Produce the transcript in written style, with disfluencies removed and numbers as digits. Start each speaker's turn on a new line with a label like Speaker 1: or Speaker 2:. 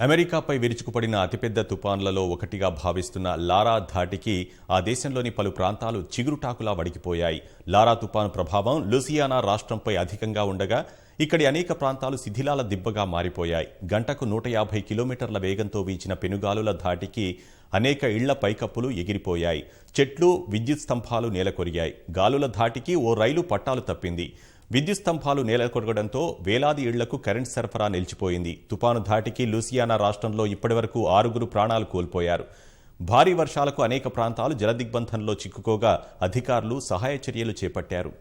Speaker 1: అమెరికాపై విరుచుకుపడిన అతిపెద్ద తుపాన్లలో ఒకటిగా భావిస్తున్న లారా ధాటికి ఆ దేశంలోని పలు ప్రాంతాలు చిగురుటాకులా వడికిపోయాయి. లారా తుపాను ప్రభావం లూసియానా రాష్ట్రంపై అధికంగా ఉండగా ఇక్కడి అనేక ప్రాంతాలు శిథిలాల దిబ్బగా మారిపోయాయి. గంటకు 150 కిలోమీటర్ల వేగంతో వీచిన పెనుగాలుల ధాటికి అనేక ఇళ్ల పైకప్పులు ఎగిరిపోయాయి. చెట్లు, విద్యుత్ స్తంభాలు నేలకొరిగాయి. గాలుల ధాటికి ఓ రైలు పట్టాలు తప్పింది. విద్యుత్ స్తంభాలు నేలకొరగడంతో వేలాది ఇళ్లకు కరెంట్ సరఫరా నిలిచిపోయింది. తుపాను ధాటికి లూసియానా రాష్ట్రంలో ఇప్పటివరకు 6 ప్రాణాలు కోల్పోయారు. భారీ వర్షాలకు అనేక ప్రాంతాలు జలదిగ్బంధంలో చిక్కుకోగా అధికారులు సహాయ చర్యలు చేపట్టారు.